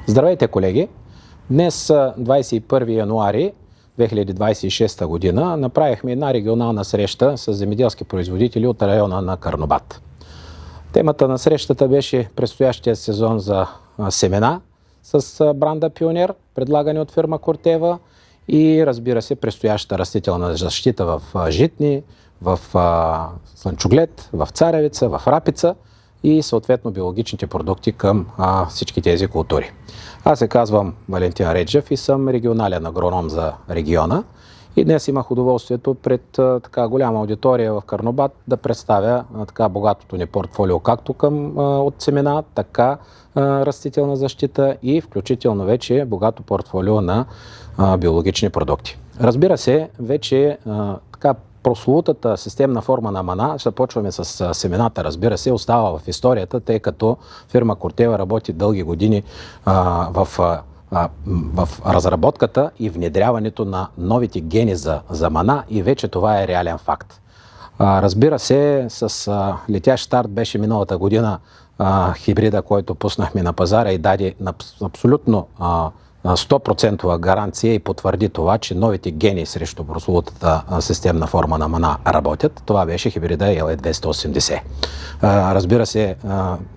Здравейте, колеги! Днес, 21 януари 2026 година, направихме една регионална среща с земеделски производители от района на Карнобат. Темата на срещата беше предстоящия сезон за семена с бранда Пионер, предлагани от фирма Кортева, и разбира се предстоящата растителна защита в житни, в слънчоглед, в царевица, в рапица и съответно биологичните продукти към всички тези култури. Аз се казвам Валентин Реджев и съм регионален агроном за региона. И днес имах удоволствието пред така голяма аудитория в Карнобат да представя така богатото ни портфолио, както от семена, така растителна защита и включително вече богато портфолио на биологични продукти. Разбира се, вече така прословутата системна форма на мана, започваме с семената, разбира се, остава в историята, тъй като фирма Кортева работи дълги години в разработката и внедряването на новите гени за мана и вече това е реален факт. Разбира се, с летящ старт беше миналата година хибрида, който пуснахме на пазара и даде абсолютно 100% гаранция и потвърди това, че новите гени срещу прословутата системна форма на мана работят. Това беше хибрида LE280. Разбира се,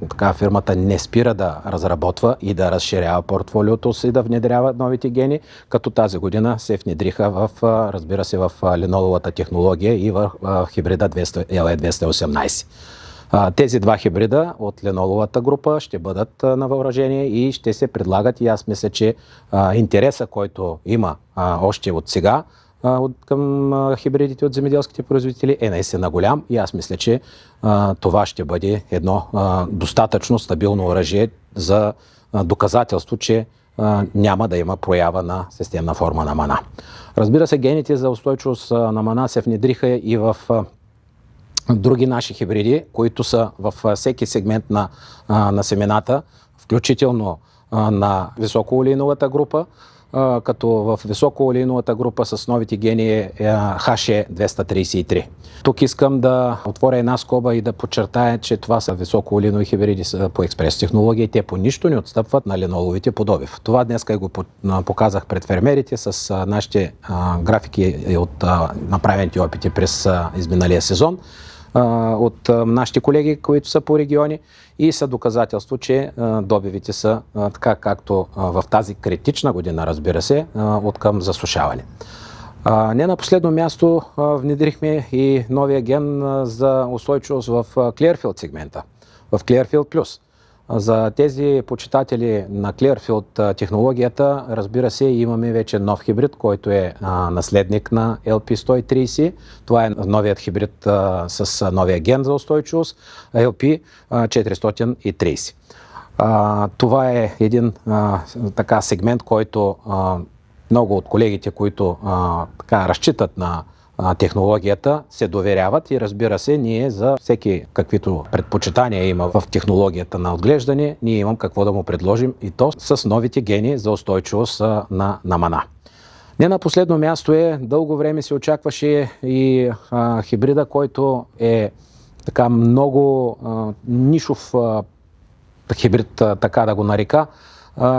така фирмата не спира да разработва и да разширява портфолиото си, да внедрява новите гени, като тази година се внедриха разбира се, в линоловата технология и в хибрида LE218. Тези два хибрида от леноловата група ще бъдат на въоръжение и ще се предлагат, и аз мисля, че интереса, който има още от сега към хибридите от земеделските производители е наистина голям и аз мисля, че това ще бъде едно достатъчно стабилно оръжие за доказателство, че няма да има проява на системна форма на мана. Разбира се, гените за устойчивост на мана се внедриха и в други наши хибриди, които са във всеки сегмент на семената, включително на високоолейновата група, като в високоолейновата група с новите гени е HE233. Тук искам да отворя една скоба и да подчертая, че това са високоолейнови хибриди по експрес технология и те по нищо не отстъпват на леноловите по добив. Това днес го показах пред фермерите с нашите графики от направените опити през изминалия сезон от нашите колеги, които са по региони и са доказателство, че добивите са така както в тази критична година, разбира се, от към засушаване. Не на последно място внедрихме и новия ген за устойчивост в Clearfield сегмента, в Clearfield Plus. За тези почитатели на Clearfield технологията, разбира се, имаме вече нов хибрид, който е наследник на LP130. Това е новият хибрид с новия ген за устойчивост, LP430. Това е един така сегмент, който много от колегите, които така разчитат на технологията, се доверяват и разбира се, ние за всеки каквито предпочитания има в технологията на отглеждане, ние имам какво да му предложим и то с новите гени за устойчивост на мана. Не на последно място дълго време се очакваше и хибрида, който е така много нишов хибрид, така да го нарека,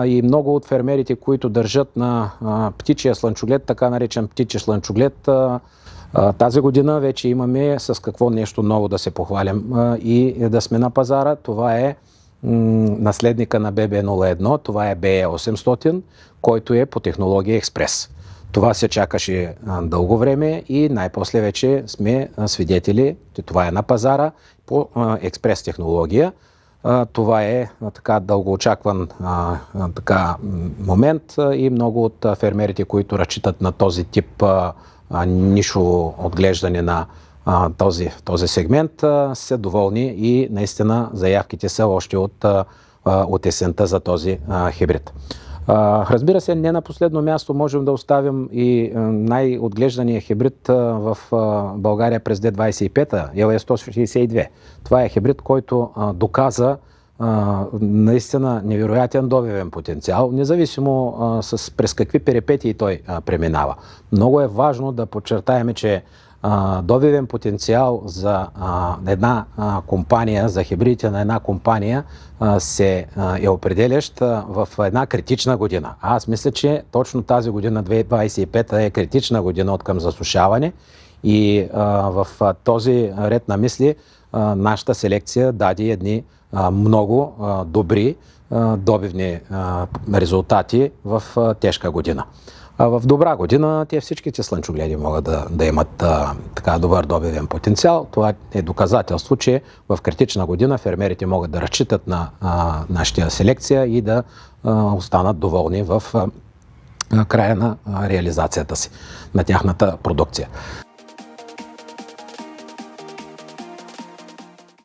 и много от фермерите, които държат на птичия слънчоглед, така наречен птичи слънчоглед, тази година вече имаме с какво нещо ново да се похвалим и да сме на пазара. Това е наследника на BB01, това е BE800, който е по технология експрес. Това се чакаше дълго време и най-после вече сме свидетели, че това е на пазара по експрес технология. Това е така дългоочакван момент и много от фермерите, които разчитат на този тип нишово отглеждане на този сегмент, са доволни и наистина заявките са още от есента за този хибрид. Разбира се, не на последно място можем да оставим и най-отглеждания хибрид в България през 2025, LE162. Това е хибрид, който доказа наистина невероятен добивен потенциал, независимо през какви перипетии той преминава. Много е важно да подчертаем, че добивен потенциал за една компания, за хибридите на една компания е определящ в една критична година. Аз мисля, че точно тази година, 2025, е критична година от към засушаване и в този ред на мисли нашата селекция даде едни много добри добивни резултати в тежка година. В добра година всичките слънчогледи могат да имат така добър добивен потенциал. Това е доказателство, че в критична година фермерите могат да разчитат на нашата селекция и да останат доволни в края на реализацията си, на тяхната продукция.